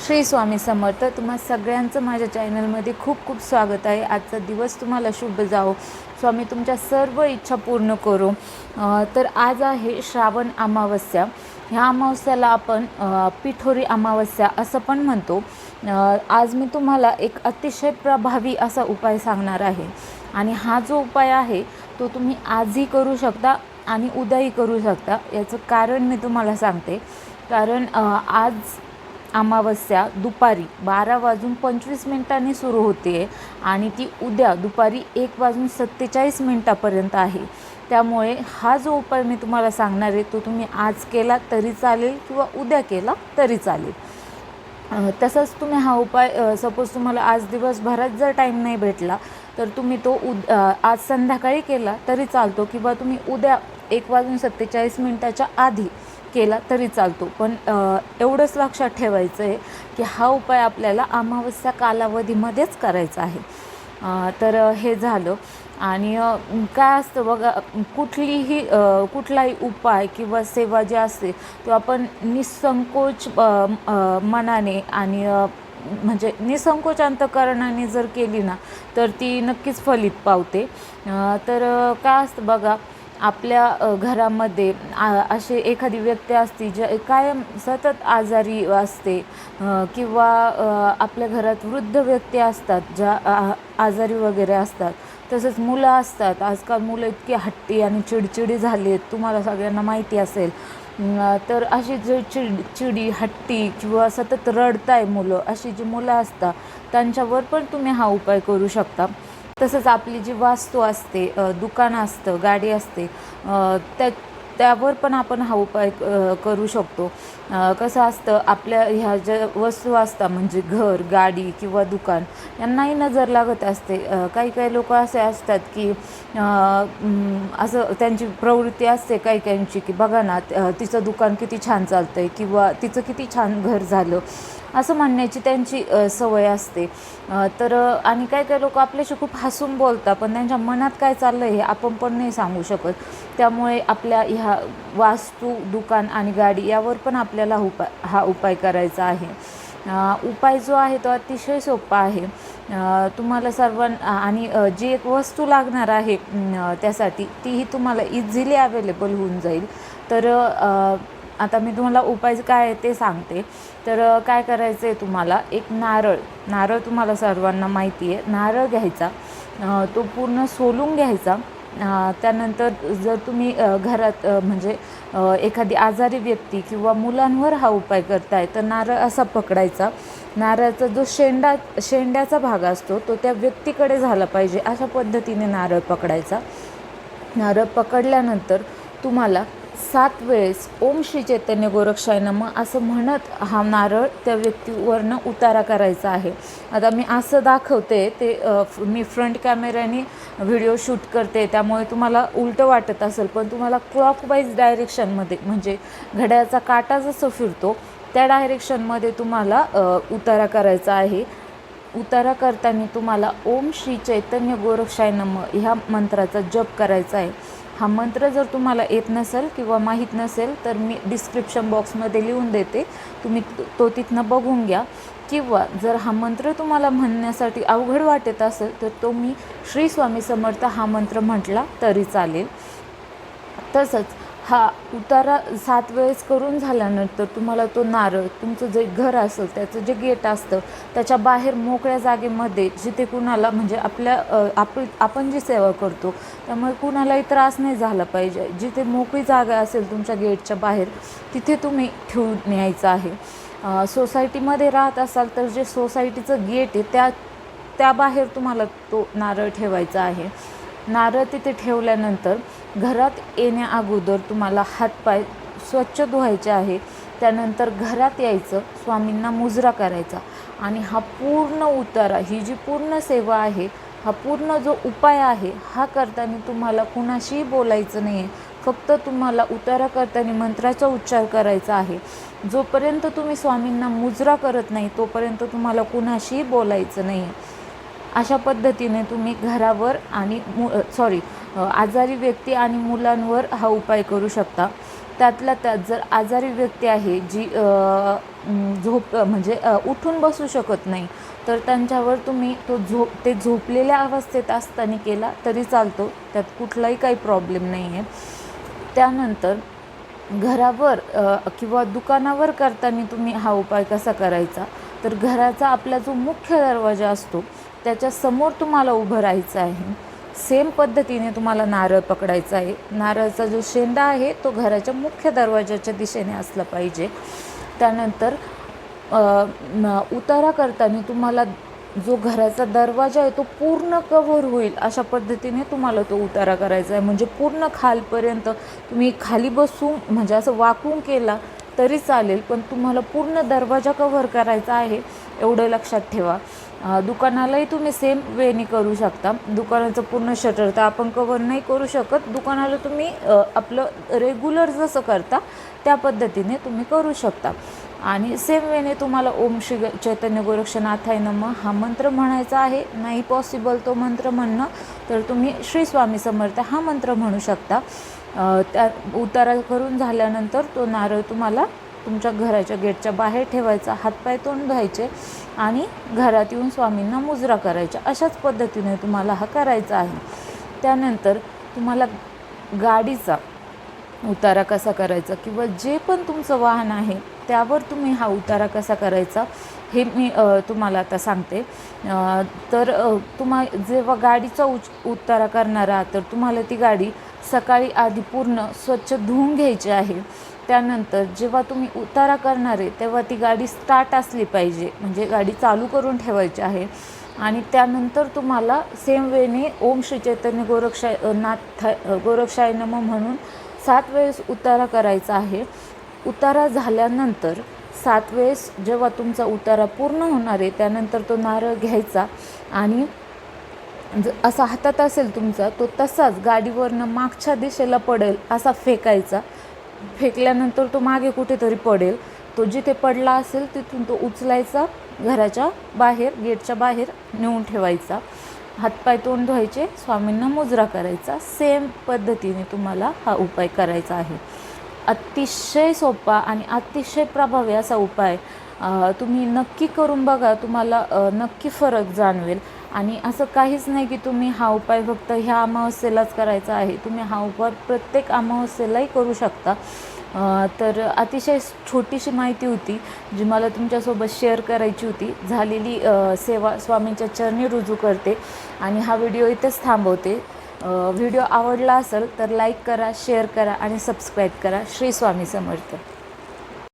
श्री स्वामी समर्थ. तुम्हा सगळ्यांचं माझ्या चॅनलमध्ये खूप खूप स्वागत आहे. आजचा दिवस तुम्हाला शुभ जावो. स्वामी तुमच्या सर्व इच्छा पूर्ण करो. तर आज आहे श्रावण अमावस्या. ह्या अमावस्याला आपण पिठोरी अमावस्या असं पण म्हणतो. आज मी तुम्हाला एक अतिशय प्रभावी असा उपाय सांगणार आहे आणि हा जो उपाय आहे तो तुम्ही आजही करू शकता आणि उद्याही करू शकता. याचं कारण मी तुम्हाला सांगते. कारण आज अमावस्या दुपारी 12:25 सुरू होते आणि ती उद्या दुपारी 1:47 आहे. त्यामुळे हा जो उपाय मी तुम्हाला सांगणार आहे तो तुम्ही आज केला तरी चालेल किंवा उद्या केला तरी चालेल. तसंच तुम्ही हा उपाय सपोज तुम्हाला आज दिवसभरात जर टाईम नाही भेटला तर तुम्ही तो आज संध्याकाळी केला तरी चालतो किंवा तुम्ही उद्या 1:47 आधी केला तरी चालतो. पण एवढंच लक्षात ठेवायचं आहे की हा उपाय आपल्याला अमावस्या कालावधीमध्येच करायचा आहे. तर हे झालं. आणि काय असतं बघा, कुठलाही उपाय किंवा सेवा जी असते तो आपण निसंकोच मनाने आणि म्हणजे निसंकोच अंतःकरणाने जर केली ना तर ती नक्कीच फलित पावते. तर काय असतं बघा, आपल्या घरामध्ये अशी एखादी व्यक्ती असते जे कायम सतत आजारी असते किंवा आपल्या घरात वृद्ध व्यक्ती असतात ज्या आजारी वगैरे असतात. तसंच मुलं असतात. आजकाल मुलं इतकी हट्टी आणि चिडचिडी झाली आहेत, तुम्हाला सगळ्यांना माहिती असेल. तर अशी जे चिडी हट्टी किंवा सतत रडताय मुलं, अशी जी मुलं असतात त्यांच्यावर पण तुम्ही हा उपाय करू शकता. तसंच आपली जी वास्तू असते, दुकान असतं, गाडी असते, त्यावर पण आपण हा उपाय करू शकतो. कसं असतं, आपल्या ह्या ज्या वस्तू असतात म्हणजे घर, गाडी किंवा दुकान यांनाही नजर लागत असते. काही लोक असे असतात की असं त्यांची प्रवृत्ती असते काहींची की बघा ना तिचं दुकान किती छान चालतं आहे किंवा तिचं किती छान घर झालं असं म्हणण्याची त्यांची सवय असते. तर आणि काही लोक आपल्याशी खूप हसून बोलतात पण त्यांच्या मनात काय चाललं हे आपण पण नाही सांगू शकत. त्यामुळे आपल्या ह्या वास्तू, दुकान आणि गाडी यावर पण आपल्याला हा उपाय करायचा आहे. उपाय जो आहे तो अतिशय सोपा आहे. तुम्हाला सर्वांना आणि जी एक वस्तू लागणार आहे त्यासाठी तीही तुम्हाला इझिली अवेलेबल होऊन जाईल. तर आता मी तुम्हाला उपाय काय आहे ते सांगते. तर काय करायचं आहे, तुम्हाला एक नारळ तुम्हाला सर्वांना माहिती आहे. नारळ घ्यायचा, तो पूर्ण सोलून घ्यायचा. त्यानंतर जर तुम्ही घरात म्हणजे एखादी आजारी व्यक्ती किंवा मुलांवर हा उपाय करताय तर नारळ असा पकडायचा. नारळाचा जो शेंड्याचा भाग असतो तो त्या व्यक्तीकडे झाला पाहिजे, अशा पद्धतीने नारळ पकडायचा. नारळ पकडल्यानंतर तुम्हाला 7 वेळेस ओम श्री चैतन्य गोरक्षाय नमः असं म्हणत हा नारळ त्या व्यक्तीवरनं उतारा करायचा आहे. आता मी असं दाखवते, ते मी फ्रंट कॅमेऱ्याने व्हिडिओ शूट करते त्यामुळे तुम्हाला उलटं वाटत असेल, पण तुम्हाला क्लॉकवाईज डायरेक्शनमध्ये म्हणजे घड्याळाचा काटा जसं फिरतो त्या डायरेक्शनमध्ये तुम्हाला उतारा करायचा आहे. उतारा करताना तुम्हाला ओम श्री चैतन्य गोरक्षाय नमः ह्या मंत्राचा जप करायचा आहे. हा मंत्र जर तुम्हाला येत नसेल किंवा माहीत नसेल तर मी डिस्क्रिप्शन बॉक्समध्ये लिहून देते, तुम्ही तो तिथनं बघून घ्या. किंवा जर हा मंत्र तुम्हाला म्हणण्यासाठी अवघड वाटत असेल तर तुम्ही श्री स्वामी समर्थ हा मंत्र म्हटला तरी चालेल. तसंच हा उतारा 7 वेळेस करून झाल्यानंतर तुम्हाला तो नारळ तुमचं जे घर असेल त्याचं जे गेट असतं त्याच्या बाहेर मोकळ्या जागेमध्ये, जिथे कुणाला म्हणजे आपण जी सेवा करतो त्यामुळे कुणालाही त्रास नाही झाला पाहिजे, जिथे मोकळी जागा असेल तुमच्या गेटच्या बाहेर तिथे तुम्ही ठेवून यायचं आहे. सोसायटीमध्ये राहत असाल तर जे सोसायटीचं गेट आहे त्या बाहेर तुम्हाला तो नारळ ठेवायचा आहे. नारळ तिथे ठेवल्यानंतर घरात येण्या अगोदर तुम्हाला हातपाय स्वच्छ धुवायचे आहे. त्यानंतर घरात यायचं, स्वामींना मुजरा करायचा आणि हा पूर्ण उतारा, ही जी पूर्ण सेवा आहे, हा पूर्ण जो उपाय आहे हा करताना तुम्हाला कुणाशीही बोलायचं नाही आहे. फक्त तुम्हाला उतारा करताना मंत्राचा उच्चार करायचा आहे. जोपर्यंत तुम्ही स्वामींना मुजरा करत नाही तोपर्यंत तुम्हाला कुणाशीही बोलायचं नाही आहे. अशा पद्धतीने तुम्ही घरावर आणि आजारी व्यक्ती आणि मुलांवर हा उपाय करू शकता. त्यातल्या त्यात जर आजारी व्यक्ती आहे जी उठून बसू शकत नाही, तर त्यांच्यावर तुम्ही ते झोपलेल्या अवस्थेत असताना केला तरी चालतो, त्यात कुठलाही काही प्रॉब्लेम नाही आहे. त्यानंतर घरावर किंवा दुकानावर करताना तुम्ही हा उपाय कसा करायचा, तर घराचा आपला जो मुख्य दरवाजा असतो त्याच्यासमोर तुम्हाला उभं राहायचं आहे. सेम पद्धतीने तुम्हाला नारळ पकडायचा आहे. नारळाचा जो शेंडा आहे तो घराच्या मुख्य दरवाजाच्या दिशेने असला पाहिजे. त्यानंतर उतारा करताना तुम्हाला जो घराचा दरवाजा आहे तो पूर्ण कव्हर होईल अशा पद्धतीने तुम्हाला तो उतारा करायचा आहे. म्हणजे पूर्ण खालपर्यंत तुम्ही खाली बसून म्हणजे असं वाकून केला तरी चालेल, पण तुम्हाला पूर्ण दरवाजा कव्हर करायचा आहे, एवढं लक्षात ठेवा. दुकानालाही तुम्ही सेम वेनी करू शकता. दुकानाचं पूर्ण शटर तर आपण कव्हर नाही करू शकत, दुकानाला तुम्ही आपलं रेग्युलर जसं करता त्या पद्धतीने तुम्ही करू शकता. आणि सेम वेने तुम्हाला ओम श्री चैतन्य गोरक्षनाथाय नमः हा मंत्र म्हणायचा आहे. नाही पॉसिबल तो मंत्र म्हणणं, तर तुम्ही श्री स्वामी समर्थ हा मंत्र म्हणू शकता. त्या उतारा करून झाल्यानंतर तो नारळ तुम्हाला तुमच्या घराच्या गेटच्या बाहेर ठेवायचा, हातपाय तोंड धुवायचे आणि घरात येऊन स्वामींना मुजरा करायच्या. अशाच पद्धतीने तुम्हाला हा करायचा आहे. त्यानंतर तुम्हाला गाडीचा उतारा कसा करायचा किंवा जे पण तुमचं वाहन आहे त्यावर तुम्ही हा उतारा कसा करायचा हे मी तुम्हाला आता सांगते. तर जेव्हा गाडीचा उतारा करणार आहात तर तुम्हाला ती गाडी सकाळी आधी पूर्ण स्वच्छ धुवून घ्यायची आहे. त्यानंतर जेव्हा तुम्ही उतारा करणार आहे तेव्हा ती गाडी स्टार्ट असली पाहिजे, म्हणजे गाडी चालू करून ठेवायची आहे. आणि त्यानंतर तुम्हाला सेम वेने ओम श्री चैतन्य गोरक्षाय नमः म्हणून 7 वेळेस उतारा करायचा आहे. उतारा झाल्यानंतर 7 वेळेस जेव्हा तुमचा उतारा पूर्ण होणार आहे त्यानंतर तो नारळ घ्यायचा आणि असा हातात असेल तुमचा तो तसाच गाडीवरनं मागच्या दिशेला पडेल असा फेकायचा. फेकल्यानंतर तो मागे कुठेतरी पडेल, तो जिथे पडला असेल तिथून तो उचलायचा, घराच्या बाहेर गेटच्या बाहेर नेऊन ठेवायचा, हातपाय तोंड धुवायचे, स्वामींना मुजरा करायचा. सेम पद्धतीने तुम्हाला हा उपाय करायचा आहे. अतिशय सोपा आणि अतिशय प्रभावी असा उपाय तुम्ही नक्की करून बघा, तुम्हाला नक्की फरक जाणवेल. आणि असं काहीच नाही की तुम्ही हा उपाय फक्त ह्या अमावस्येलाच करायचा आहे, तुम्ही हा उपाय प्रत्येक अमावस्येलाही करू शकता. तर अतिशय छोटीशी माहिती होती जी मला तुमच्यासोबत शेअर करायची होती. झालेली सेवा स्वामींच्या चरणी रुजू करते आणि हा व्हिडिओ इथेच थांबवते. व्हिडिओ आवडला असेल तर लाईक करा, शेअर करा आणि सबस्क्राईब करा. श्री स्वामी समर्थ.